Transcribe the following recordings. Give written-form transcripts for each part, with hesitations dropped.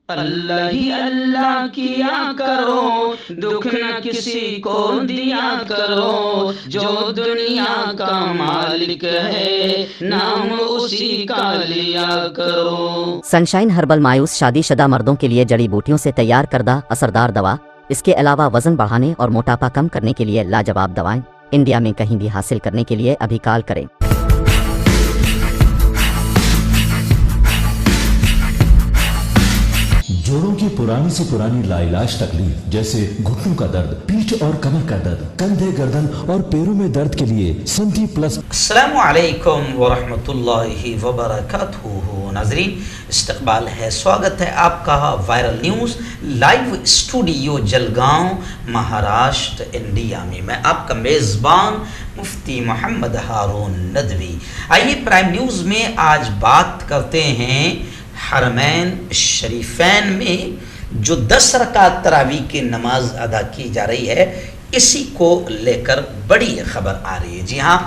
اللہ ہی اللہ کیا کرو، دکھ نہ کسی کو دیا کرو، جو دنیا کا مالک ہے نام اسی کا لیا کرو۔ سنشائن ہربل مایوس شادی شدہ مردوں کے لیے جڑی بوٹیوں سے تیار کردہ اثردار دوا، اس کے علاوہ وزن بڑھانے اور موٹاپا کم کرنے کے لیے لاجواب دوائیں انڈیا میں کہیں بھی حاصل کرنے کے لیے ابھی کال کریں۔ جوڑوں کی پرانی سے پرانی لاعلاج تکلیف جیسے گھٹنوں کا درد، پیٹھ اور کمر کا درد، کندھے، گردن اور پیروں میں درد کے لیے سنٹی پلس۔ السلام علیکم ورحمۃ اللہ وبرکاتہ۔ ناظرین، استقبال ہے، سواگت ہے آپ کا viral news live studio Jalgaon, Maharashtra, India میں۔ میں آپ کا میزبان مفتی محمد ہارون ندوی۔ آئیے پرائم نیوز میں آج بات کرتے ہیں حرمین شریفین میں جو 10 رکعت تراویح کی نماز ادا کی جا رہی ہے، اسی کو لے کر بڑی خبر آ رہی ہے۔ جی ہاں،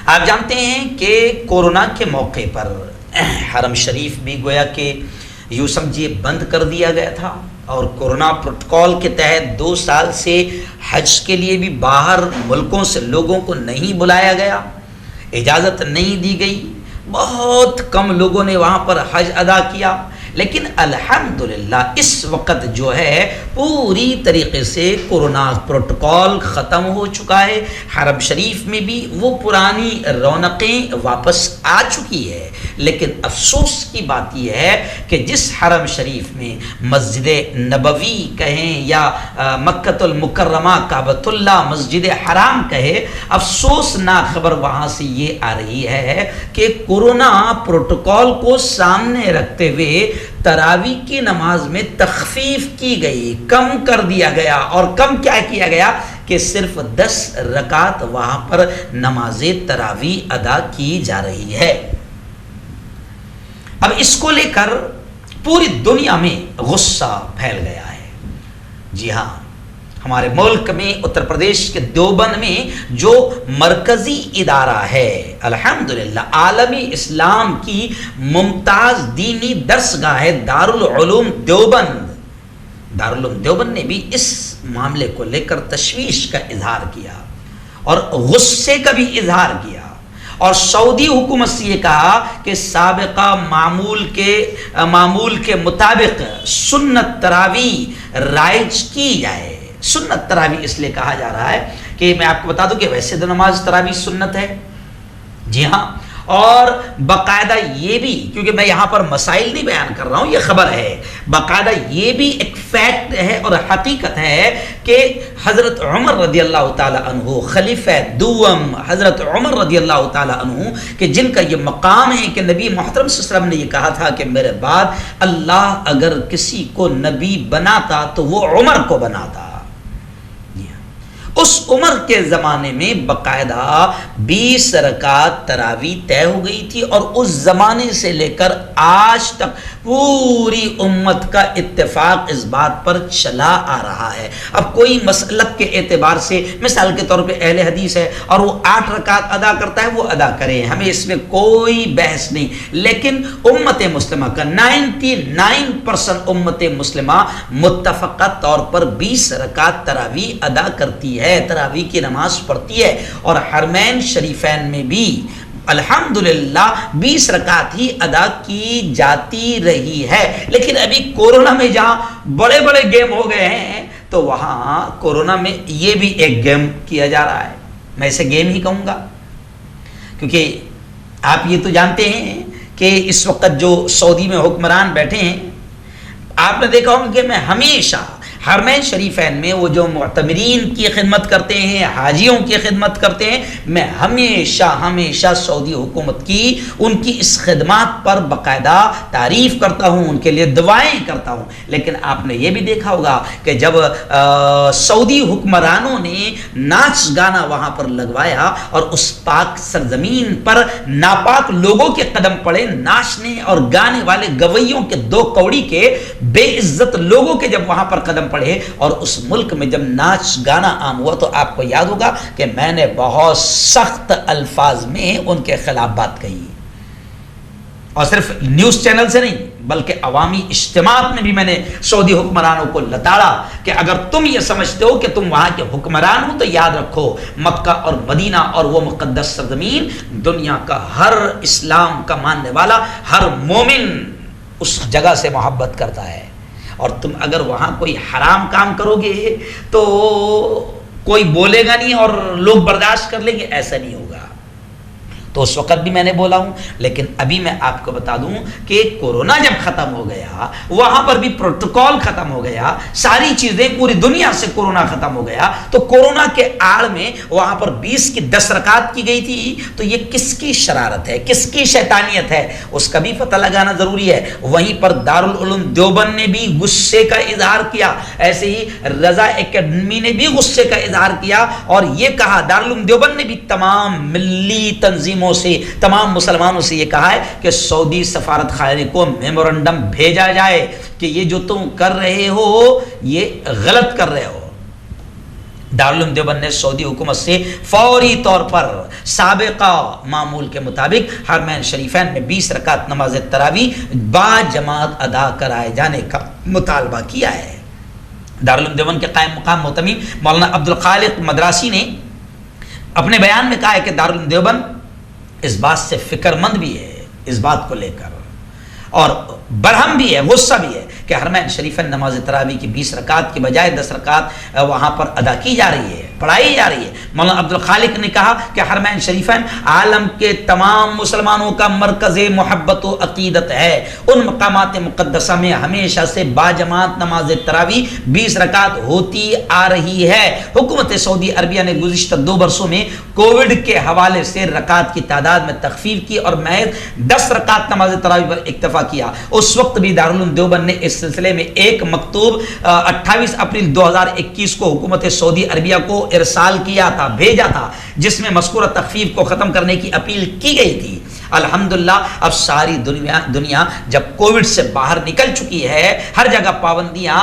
آپ جانتے ہیں کہ کورونا کے موقع پر حرم شریف بھی گویا کہ یوں سمجھیے بند کر دیا گیا تھا، اور کورونا پروٹوکول کے تحت 2 سال سے حج کے لیے بھی باہر ملکوں سے لوگوں کو نہیں بلایا گیا، اجازت نہیں دی گئی، بہت کم لوگوں نے وہاں پر حج ادا کیا۔ لیکن الحمدللہ اس وقت جو ہے پوری طریقے سے کورونا پروٹوکول ختم ہو چکا ہے، حرم شریف میں بھی وہ پرانی رونقیں واپس آ چکی ہے۔ لیکن افسوس کی بات یہ ہے کہ جس حرم شریف میں مسجد نبوی کہیں یا مکۃ المکرمہ کعبۃ اللہ مسجد حرام کہے، افسوسناک خبر وہاں سے یہ آ رہی ہے کہ کورونا پروٹوکول کو سامنے رکھتے ہوئے تراویح کی نماز میں تخفیف کی گئی، کم کر دیا گیا۔ اور کم کیا کیا گیا کہ صرف 10 رکعت وہاں پر نماز تراویح ادا کی جا رہی ہے۔ اب اس کو لے کر پوری دنیا میں غصہ پھیل گیا ہے۔ جی ہاں، ہمارے ملک میں اتر پردیش کے دیوبند میں جو مرکزی ادارہ ہے، الحمدللہ عالمی اسلام کی ممتاز دینی درسگاہ ہے دارالعلوم دیوبند، دارالعلوم دیوبند نے بھی اس معاملے کو لے کر تشویش کا اظہار کیا اور غصے کا بھی اظہار کیا، اور سعودی حکومت سے یہ کہا کہ سابقہ معمول کے مطابق سنت تراویح رائج کی جائے۔ سنت تراویح اس لیے کہا جا رہا ہے کہ میں آپ کو بتا دوں کہ ویسے تو نماز تراویح سنت ہے، جی ہاں، اور باقاعدہ یہ بھی، کیونکہ میں یہاں پر مسائل نہیں بیان کر رہا ہوں، یہ خبر ہے، باقاعدہ یہ بھی ایک فیکٹ ہے اور حقیقت ہے کہ حضرت عمر رضی اللہ تعالی عنہ، خلیفہ دوم حضرت عمر رضی اللہ تعالی عنہ، کہ جن کا یہ مقام ہے کہ نبی محترم صلی اللہ علیہ وسلم نے یہ کہا تھا کہ میرے بعد اللہ اگر کسی کو نبی بناتا تو وہ عمر کو بناتا۔ اس عمر کے زمانے میں باقاعدہ 20 رکعت تراویح طے ہو گئی تھی، اور اس زمانے سے لے کر آج تک پوری امت کا اتفاق اس بات پر چلا آ رہا ہے۔ اب کوئی مسلک کے اعتبار سے مثال کے طور پہ اہل حدیث ہے اور وہ 8 رکعت ادا کرتا ہے، وہ ادا کرے، ہمیں اس میں کوئی بحث نہیں، لیکن امت مسلمہ کا 99% امت مسلمہ متفقہ طور پر 20 رکعت تراویح ادا کرتی ہے، تراویح کی نماز پڑھتی ہے، اور حرمین شریفین میں بھی الحمدللہ 20 رکعت ہی ادا کی جاتی رہی ہے۔ لیکن ابھی کورونا میں جہاں بڑے بڑے گیم ہو گئے ہیں، تو وہاں کورونا میں یہ بھی ایک گیم کیا جا رہا ہے، میں اسے گیم ہی کہوں گا، کیونکہ آپ یہ تو جانتے ہیں کہ اس وقت جو سعودی میں حکمران بیٹھے ہیں، آپ نے دیکھا ہوگا کہ میں ہمیشہ حرمین شریفین میں وہ جو معتمرین کی خدمت کرتے ہیں، حاجیوں کی خدمت کرتے ہیں، میں ہمیشہ سعودی حکومت کی ان کی اس خدمات پر باقاعدہ تعریف کرتا ہوں، ان کے لیے دعائیں کرتا ہوں۔ لیکن آپ نے یہ بھی دیکھا ہوگا کہ جب سعودی حکمرانوں نے ناچ گانا وہاں پر لگوایا اور اس پاک سرزمین پر ناپاک لوگوں کے قدم پڑے، ناچنے اور گانے والے گویوں کے 2 کوڑی کے بے عزت لوگوں کے جب وہاں پر قدم پڑے، اور اس ملک میں جب ناچ گانا عام ہوا، تو آپ کو یاد ہوگا کہ میں نے بہت سخت الفاظ میں ان کے خلاف بات کہی، اور صرف نیوز چینل سے نہیں بلکہ عوامی اجتماعات میں بھی میں نے سعودی حکمرانوں کو لتاڑا کہ اگر تم یہ سمجھتے ہو کہ تم وہاں کے حکمران ہو تو یاد رکھو مکہ اور مدینہ اور وہ مقدس سرزمین دنیا کا ہر اسلام کا ماننے والا ہر مومن اس جگہ سے محبت کرتا ہے، اور تم اگر وہاں کوئی حرام کام کرو گے تو کوئی بولے گا نہیں اور لوگ برداشت کر لیں گے، ایسا نہیں ہوگا۔ تو اس وقت بھی میں نے بولا ہوں، لیکن ابھی میں آپ کو بتا دوں کہ کورونا جب ختم ہو گیا وہاں پر بھی پروٹوکول ختم ہو گیا، ساری چیزیں پوری دنیا سے کورونا ختم ہو گیا، تو کورونا کے آڑ میں وہاں پر 20 کی 10 رکعت کی گئی تھی، تو یہ کس کی شرارت ہے، کس کی شیطانیت ہے، اس کا بھی پتہ لگانا ضروری ہے۔ وہیں پر دارالعلوم دیوبند نے بھی غصے کا اظہار کیا، ایسے ہی رضا اکیڈمی نے بھی غصے کا اظہار کیا اور یہ کہا، دارالعلوم دیوبند نے بھی تمام ملی تنظیموں سے، تمام مسلمانوں سے یہ کہا ہے کہ سعودی سفارت خانے کو میمورنڈم بھیجا جائے کہ یہ جو تم کر رہے ہو یہ غلط کر رہے ہو۔ دارالعلوم دیوبند نے سعودی حکومت سے فوری طور پر سابقہ معمول کے مطابق حرمین شریفین میں 20 رکعت نماز تراویح با جماعت ادا کرائے جانے کا مطالبہ کیا ہے۔ دارالعلوم دیوبند کے قائم مقام محتمیم مولانا عبدالخالق مدراسی نے اپنے بیان میں کہا ہے کہ دارالعلوم دیوبند اس بات سے فکر مند بھی ہے، اس بات کو لے کر، اور برہم بھی ہے، غصہ بھی ہے کہ حرمین شریفین نماز تراویح کی 20 رکعت کی بجائے 10 رکعت وہاں پر ادا کی جا رہی ہے، پڑھائی جا رہی ہے۔ مولانا عبدالخالق نے کہا کہ حرمین شریفین عالم کے تمام مسلمانوں کا مرکز محبت و عقیدت ہے، ان مقامات مقدسہ میں ہمیشہ سے باجماعت نماز تراویح 20 رکعت ہوتی آ رہی ہے۔ حکومت سعودی عربیہ نے گزشتہ 2 برسوں میں کووڈ کے حوالے سے رکعت کی تعداد میں تخفیف کی اور محض 10 رکعت نماز تراویح پر اکتفا کیا۔ اس وقت بھی دارالعلوم دیوبند نے اس سلسلے میں ایک مکتوب 28 اپریل 2021 کو حکومت سعودی عربیہ کو ارسال کیا تھا، بھیجا تھا، جس میں مذکورہ تخفیف کو ختم کرنے کی اپیل کی گئی تھی۔ الحمدللہ اب ساری دنیا جب کووڈ سے باہر نکل چکی ہے، ہر جگہ پابندیاں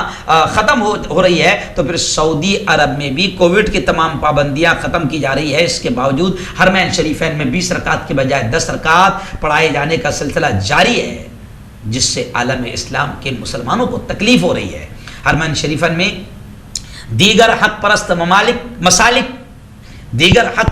ختم ہو رہی ہے، تو پھر سعودی عرب میں بھی کووڈ کی تمام پابندیاں ختم کی جا رہی ہے۔ اس کے باوجود حرمین شریفین میں 20 رکعت کے بجائے 10 رکعت پڑھائے جانے کا سلسلہ جاری ہے، جس سے عالم اسلام کے مسلمانوں کو تکلیف ہو رہی ہے۔ حرمین شریفین میں دیگر حق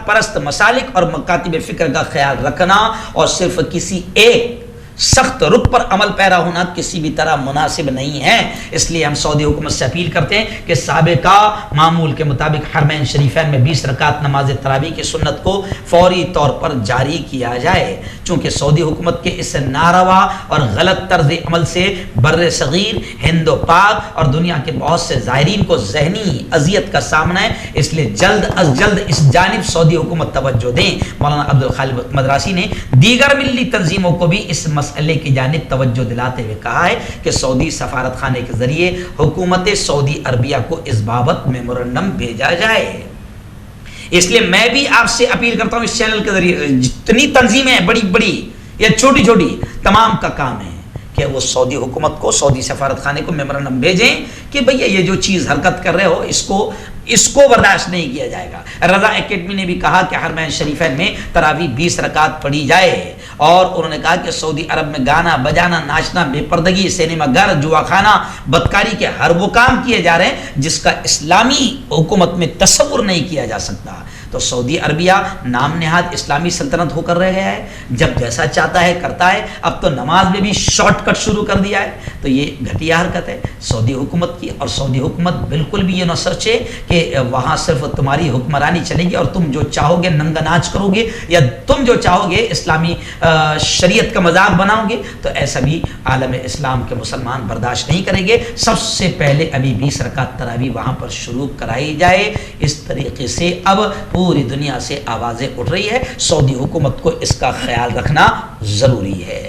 پرست مسالک اور مکاتب فکر کا خیال رکھنا اور صرف کسی ایک سخت رخ پر عمل پیرا ہونا کسی بھی طرح مناسب نہیں ہے۔ اس لیے ہم سعودی حکومت سے اپیل کرتے ہیں کہ سابقہ معمول کے مطابق حرمین شریفین میں 20 رکعت نماز تراویح کی سنت کو فوری طور پر جاری کیا جائے، چونکہ سعودی حکومت کے اس ناروا اور غلط طرز عمل سے بر صغیر، ہند و پاک اور دنیا کے بہت سے زائرین کو ذہنی اذیت کا سامنا ہے، اس لیے جلد از جلد اس جانب سعودی حکومت توجہ دیں۔ مولانا عبدالخالق مدراسی نے دیگر ملی تنظیموں کو بھی اس مسئلے کی جانب توجہ دلاتے ہوئے کہا ہے کہ سعودی سفارت خانے کے ذریعے حکومت سعودی عربیہ کو اس بابت میمورنڈم بھیجا جائے۔ اس لیے میں بھی آپ سے اپیل کرتا ہوں، اس چینل کے ذریعے جتنی تنظیمیں ہیں، بڑی بڑی یا چھوٹی چھوٹی، تمام کا کام ہے کہ وہ سعودی حکومت کو، سعودی سفارت خانے کو میمورنڈم بھیجیں کہ بھئی یہ جو چیز حرکت کر رہے ہو اس کو برداشت نہیں کیا جائے گا۔ رضا اکیڈمی نے بھی کہا کہ حرمین شریفین میں تراویح 20 رکعت پڑھی جائے، اور انہوں نے کہا کہ سعودی عرب میں گانا بجانا، ناچنا، بے پردگی، سینما گھر، جوا خانہ، بدکاری کے ہر وہ کام کیے جا رہے ہیں جس کا اسلامی حکومت میں تصور نہیں کیا جا سکتا۔ تو سعودی عربیہ نام نہاد اسلامی سلطنت ہو کر رہ گیا ہے، جب جیسا چاہتا ہے کرتا ہے۔ اب تو نماز میں بھی شارٹ کٹ شروع کر دیا ہے، تو یہ گھٹیا حرکت ہے سعودی حکومت کی۔ اور سعودی حکومت بالکل بھی یہ نہ سوچے کہ وہاں صرف تمہاری حکمرانی چلے گی اور تم جو چاہو گے ننگا ناچ کرو گے، یا تم جو چاہو گے اسلامی شریعت کا مذاق بناؤ گے، تو ایسا بھی عالم اسلام کے مسلمان برداشت نہیں کریں گے۔ سب سے پہلے ابھی 20 رکعت تراویح وہاں پر شروع کرائی جائے۔ اس طریقے سے اب پوری دنیا سے آوازیں اٹھ رہی ہے، سعودی حکومت کو اس کا خیال رکھنا ضروری ہے۔